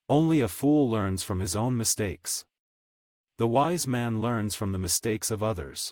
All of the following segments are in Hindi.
Only a fool learns from his own mistakes. The wise man learns from the mistakes of others.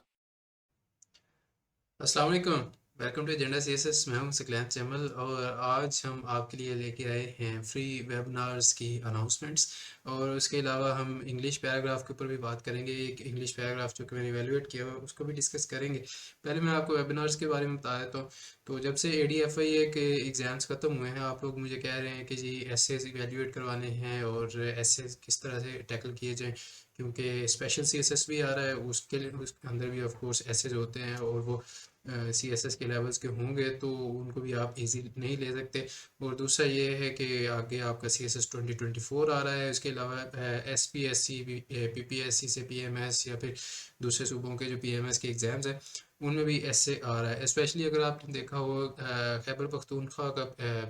अस्सलाम वालेकुम। Welcome to agenda CSS. मैं हूं सकलैन जमल और आज हम आपके लिए लेके आए हैं फ्री वेबिनार्स की अनाउंसमेंट्स और उसके अलावा हम इंग्लिश पैराग्राफ के ऊपर भी बात करेंगे। एक इंग्लिश पैराग्राफ जो कि मैंने इवेलुएट किया हुआ है उसको भी डिस्कस करेंगे। पहले मैं आपको वेबिनार्स के बारे में बता देता हूँ। तो जब से ADFIA के एग्ज़ाम्स ख़त्म हुए हैं आप लोग मुझे कह रहे हैं कि जी एसेस इवेलुएट करवाने हैं और एसेस किस तरह से टैकल किए जाएँ, क्योंकि स्पेशल CSS भी आ रहा है, उसके लिए उसके अंदर भी ऑफ कोर्स एसेस होते हैं और वो CSS के लेवल्स के होंगे तो उनको भी आप इजी नहीं ले सकते। और दूसरा ये है कि आगे आपका CSS 2024 आ रहा है। इसके अलावा SPSC PPSC से PMS या फिर दूसरे सूबों के जो PMS के एग्ज़ाम्स हैं उनमें भी ऐसे आ रहा है। स्पेशली अगर आपने देखा हो खैबर पख्तूनख्वा का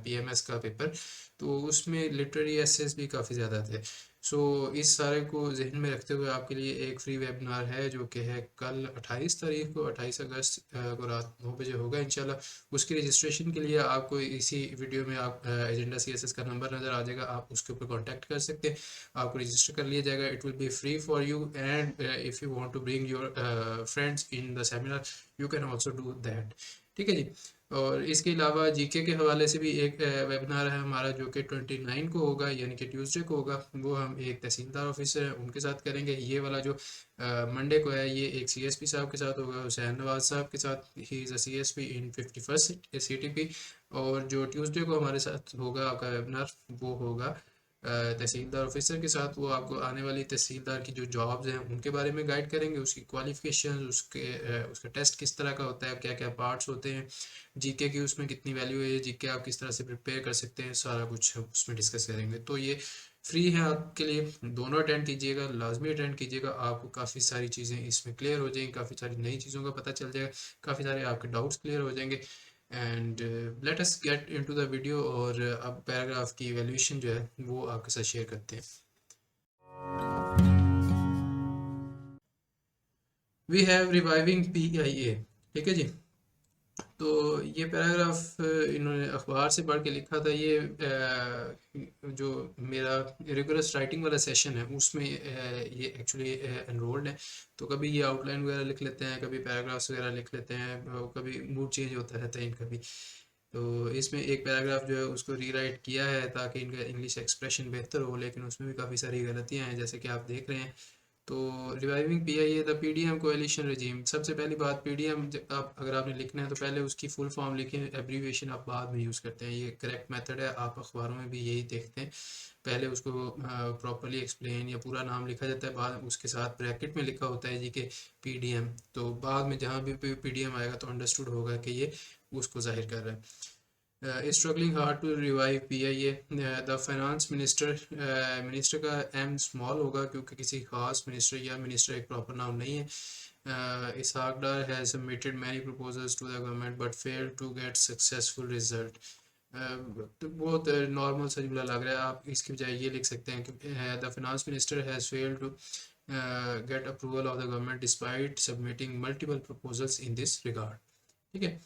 PMS का पेपर, तो उसमें लिटरेरी एसेस भी काफ़ी ज़्यादा थे। सो इस सारे को जहन में रखते हुए आपके लिए एक फ्री वेबिनार है जो कि है कल 28 तारीख को, 28 अगस्त को रात 9 बजे होगा इंशाल्लाह। उसकी रजिस्ट्रेशन के लिए आपको इसी वीडियो में आप एजेंडा CSS का नंबर नज़र आ जाएगा, आप उसके ऊपर कांटेक्ट कर सकते हैं, आपको रजिस्टर कर लिया जाएगा। It will be free for you and if you want to bring your friends in the seminar you can also do that. ठीक है जी। और इसके अलावा जीके के हवाले से भी एक वेबिनार है हमारा जो कि 29 को होगा, यानी कि ट्यूसडे को होगा। वो हम एक तहसीलदार ऑफिसर है उनके साथ करेंगे। ये वाला जो मंडे को है ये एक CSP साहब के साथ होगा, हुसैन नवाज साहब के साथ। He is a CSP in 51st CTP। और जो ट्यूसडे को हमारे साथ होगा आपका वेबिनार वो होगा तहसीलदार ऑफिसर के साथ। वो आपको आने वाली तहसीलदार की जो जॉब्स हैं उनके बारे में गाइड करेंगे, उसकी क्वालिफिकेशन, उसका टेस्ट किस तरह का होता है, क्या क्या पार्ट्स होते हैं, जीके की उसमें कितनी वैल्यू है, जीके आप किस तरह से प्रिपेयर कर सकते हैं, सारा कुछ उसमें डिस्कस करेंगे। तो ये फ्री है आपके लिए, दोनों अटेंड कीजिएगा, लाजमी अटेंड कीजिएगा। आपको काफ़ी सारी चीज़ें इसमें क्लियर हो जाएंगी, काफ़ी सारी नई चीज़ों का पता चल जाएगा, काफ़ी सारे आपके डाउट्स क्लियर हो जाएंगे। And let us get into the video. और अब पैराग्राफ की वैल्यूएशन जो है वो आपके साथ शेयर करते हैं। We have reviving PIA। ठीक है जी। तो ये पैराग्राफ इन्होंने अखबार से पढ़ के लिखा था। ये जो मेरा रिगुलर राइटिंग वाला सेशन है उसमें ये एक्चुअली एनरोल्ड है। तो कभी ये आउटलाइन वगैरह लिख लेते हैं, कभी पैराग्राफ्स वगैरह लिख लेते हैं, कभी मूड चेंज होता रहता है इनका भी। तो इसमें एक पैराग्राफ जो है उसको रीराइट किया है ताकि इनका इंग्लिश एक्सप्रेशन बेहतर हो, लेकिन उसमें भी काफ़ी सारी गलतियाँ हैं जैसे कि आप देख रहे हैं। तो reviving PIA the PDM coalition regime. सबसे पहली बात, PDM आप अगर आपने लिखना है तो पहले उसकी फुल फॉर्म लिखें, एब्रीविएशन आप बाद में यूज़ करते हैं, ये करेक्ट मेथड है। आप अखबारों में भी यही देखते हैं, पहले उसको प्रॉपरली एक्सप्लेन या पूरा नाम लिखा जाता है, बाद उसके साथ ब्रैकेट में लिखा होता है जी के PDM। तो बाद में जहाँ भी PDM आएगा तो अंडरस्टूड होगा कि ये उसको जाहिर कर रहा है। Struggling hard to revive PIA। The finance minister का M स्मॉल होगा क्योंकि किसी खास मिनिस्टर या मिनिस्टर एक प्रॉपर नाम नहीं है। Ishaq Dar has submitted many proposals to the government but failed to get successful result. तो बहुत नॉर्मल सा जुमला लग रहा है, आप इसकी बजाय ये लिख सकते हैं कि the finance minister has failed to get approval of the government despite submitting multiple proposals in this regard. ठीक है।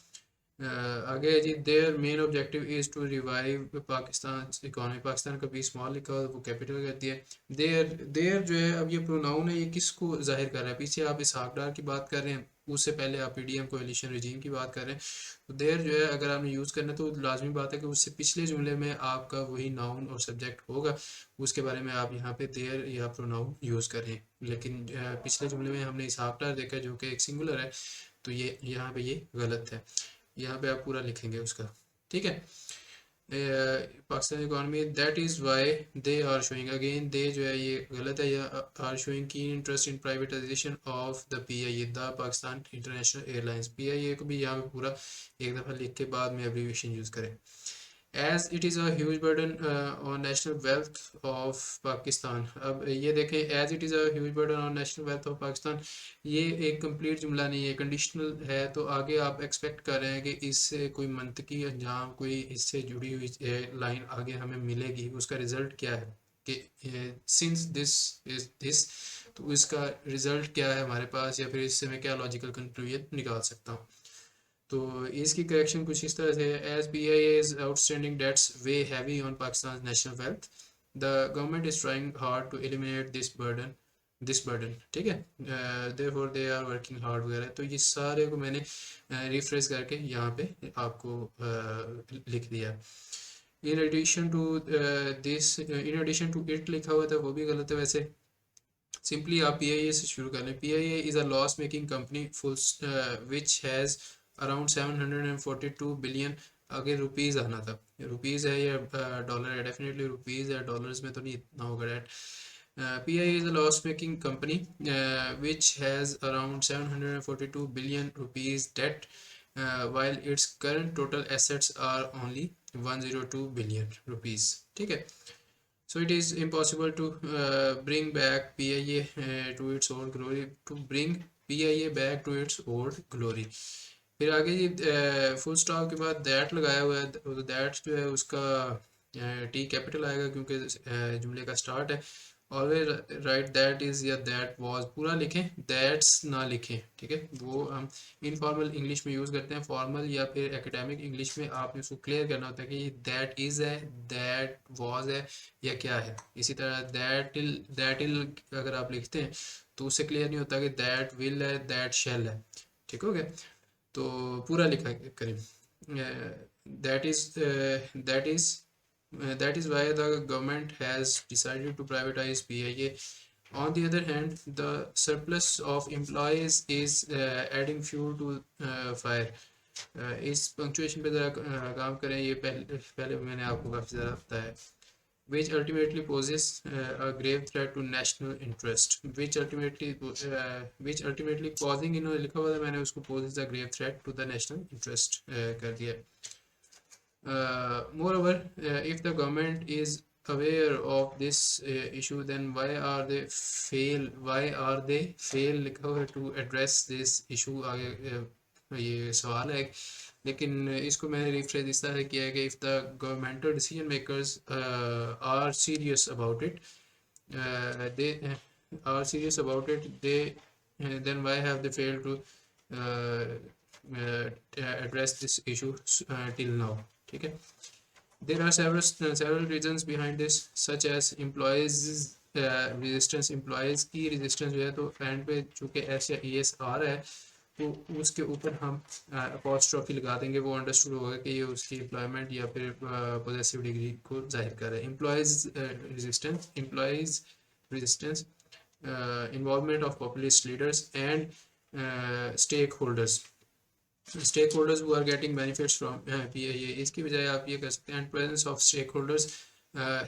आगे है जी, their main objective is to revive Pakistan economy. Pakistan का भी स्मॉल लिखा हुआ है, वो कैपिटल कर दिया है। देयर देयर जो है, अब ये प्रोनाउन है, ये किसको जाहिर कर रहा है? पीछे आप इसहाकडार की बात कर रहे हैं, उससे पहले आप PDM कोएलिशन रजीम की बात कर रहे हैं। तो देयर जो है अगर आपने यूज़ करना है तो लाजमी बात है कि उससे पिछले जुमले में आपका वही नाउन और सब्जेक्ट होगा, उसके बारे में आप यहाँ पे देयर या प्रोनाउन यूज़ करें। लेकिन पिछले जुमले में हमने इसहाकडार देखा जो कि एक सिंगुलर है, तो ये यहाँ पे ये गलत है। यहाँ पे आप पूरा लिखेंगे उसका। ठीक है। Pakistan economy, that is why they are showing, again they जो है ये गलत है, या are showing keen interest in privatization of the PIA the Pakistan International Airlines. PIA को भी यहाँ पे पूरा एक दफ़ा लिख के बाद में एब्रीविएशन यूज़ करें। As it is a huge burden on national wealth of Pakistan. अब ये देखें, as it is a huge burden on national wealth of Pakistan, ये एक कंप्लीट जुमला नहीं है, कंडीशनल है। तो आगे आप एक्सपेक्ट कर रहे हैं कि इससे कोई मंतकी अंजाम, कोई इससे जुड़ी हुई लाइन आगे हमें मिलेगी, उसका रिजल्ट क्या है कि सिंस दिस इज दिस, तो इसका रिजल्ट क्या है हमारे पास, या फिर इससे मैं क्या लॉजिकल कंक्लूजन निकाल सकता हूँ। तो इसकी करेक्शन कुछ इस तरह से है, as PIA's outstanding debts weigh heavy on Pakistan national wealth. The government is trying hard to eliminate this burden, ठीक है, therefore they are working hard वगैरह। तो ये सारे को मैंने रिफ्रेश करके यहाँ पे आपको लिख दिया। In addition to this, in addition to it लिखा हुआ था, वो भी गलत है वैसे। सिंपली आप पीआईए से शुरू कर लें। PIA is a loss making company full which has around 742 billion, आगे रुपीज़ आना था, रुपीज़ है या डॉलर है, डेफिनेटली रुपीज़ है, डॉलर्स में तो नहीं इतना होगा that. PIA is a loss-making company which has around 742 billion rupees debt, while its current total assets are only 102 billion rupees, ठीक है। So it is impossible to bring back PIA to its old glory, to bring PIA back to its old glory। फिर आगे जी फुल स्टॉप के बाद दैट लगाया हुआ है, तो दैट जो है उसका टी कैपिटल आएगा क्योंकि जुमले का स्टार्ट है। ऑलवेज राइट दैट इज़ या दैट वाज पूरा लिखें, दैट्स ना लिखें, ठीक है। वो हम इनफॉर्मल इंग्लिश में यूज़ करते हैं, फॉर्मल या फिर एकेडमिक इंग्लिश में आपने उसको क्लियर करना होता है कि दैट इज़ है, दैट वाज है या क्या है। इसी तरह दैट इल अगर आप लिखते हैं तो उससे क्लियर नहीं होता कि दैट विल है, दैट शैल है, ठीक हो गया। तो पूरा लिखा करें, that is that is why the government has decided to privatize PIA. On the other hand, the surplus of employees is adding fuel to fire. इस पंक्चुएशन पे ज़रा काम करें, ये पहले मैंने आपको काफ़ी ज़्यादा बताया। which ultimately poses a grave threat to national interest, which ultimately causing, लिखा हुआ था मैंने उसको poses a grave threat to the national interest कर दिया। Moreover, if the government is aware of this issue, then why are they fail लिखा हुआ है to address this issue। आगे ये सवाल है, लेकिन इसको मैंने रिफ्रेश इस तरह किया है कि if the governmental decision makers are serious about it, they are serious about it, they then why have they failed to uh, address this issue till now, ठीक है। There are several reasons behind this, such as employees resistance। employees की resistance जो है, तो एंड पे चूँकि एस या ई एस आ रहा है तो उसके ऊपर हम अपॉस्ट्रोफी लगा देंगे, वो अंडरस्टूड होगा कि ये उसकी एम्प्लॉयमेंट या फिर पोजेसिव डिग्री को जाहिर कर रहा है। Employees resistance, involvement of populist leaders and stakeholders who are getting benefits from PIA। इसकी बजाय आप ये कर सकते हैं and presence of stakeholders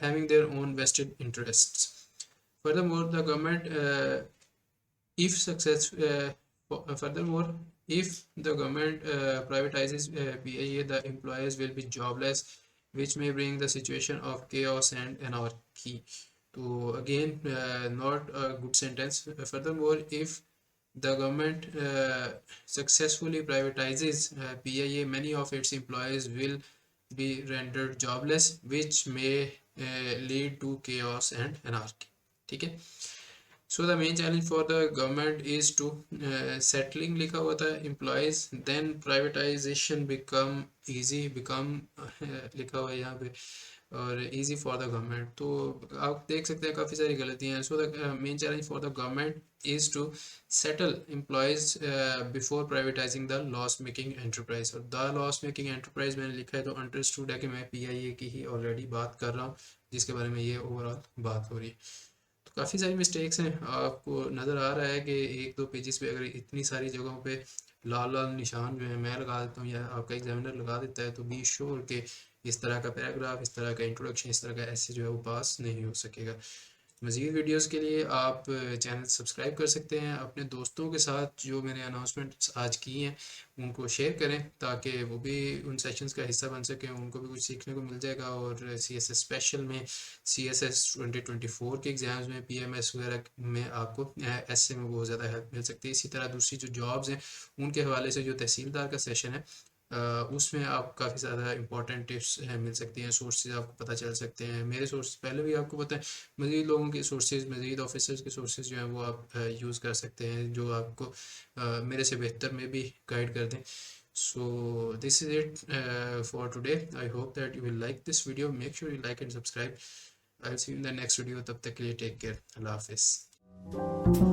having their own vested interests। Furthermore, the government if success furthermore if the government privatizes PIA, the employees will be jobless, which may bring the situation of chaos and anarchy। तो again not a good sentence। Furthermore, if the government successfully privatizes PIA, many of its employees will be rendered jobless, which may lead to chaos and anarchy, ठीक है। So the main challenge for the government is to settling लिखा हुआ था employees, then privatization become लिखा हुआ है यहाँ पे, और easy for the government। तो आप देख सकते हैं काफ़ी सारी गलतियाँ हैं। So the main challenge for the government is to settle employees before privatizing the loss making enterprise। और the loss making enterprise मैंने लिखा है तो अंडरस्टूड है कि मैं PIA की ही ऑलरेडी बात कर रहा हूँ, जिसके बारे में ये ओवरऑल बात हो रही है। तो काफ़ी सारी मिस्टेक्स हैं, आपको नज़र आ रहा है कि एक दो पेजेस पे अगर इतनी सारी जगहों पे लाल लाल निशान जो है मैं लगा देता हूँ या आपका एग्जामिनर लगा देता है, तो बी श्योर कि इस तरह का पैराग्राफ, इस तरह का इंट्रोडक्शन, इस तरह का ऐसे जो है वो पास नहीं हो सकेगा। मज़ीद वीडियोस के लिए आप चैनल सब्सक्राइब कर सकते हैं। अपने दोस्तों के साथ जो मैंने अनाउंसमेंट्स आज की हैं उनको शेयर करें ताकि वो भी उन सेशंस का हिस्सा बन सकें, उनको भी कुछ सीखने को मिल जाएगा। और CSS स्पेशल में CSS 2024 के एग्ज़ाम्स में PMS वगैरह में आपको ऐसे में बहुत ज़्यादा हेल्प मिल सकती है। इसी तरह दूसरी जो जॉब्स हैं उनके हवाले से जो तहसीलदार का सेशन है उसमें आप काफ़ी ज़्यादा इंपॉर्टेंट टिप्स मिल सकती हैं, सोर्सेज आपको पता चल सकते हैं। मेरे सोर्स पहले भी आपको पता है, मज़ीद लोगों के सोर्सेज, मज़ीद ऑफिसर्स के सोर्सेज जो हैं वो आप यूज़ कर सकते हैं जो आपको मेरे से बेहतर में भी गाइड कर दें। So this is it for today. I hope that you will like this video. Make sure you like and subscribe. I will see you in the next video, तब तक के लिए टेक केयर, अल्लाह हाफिज़।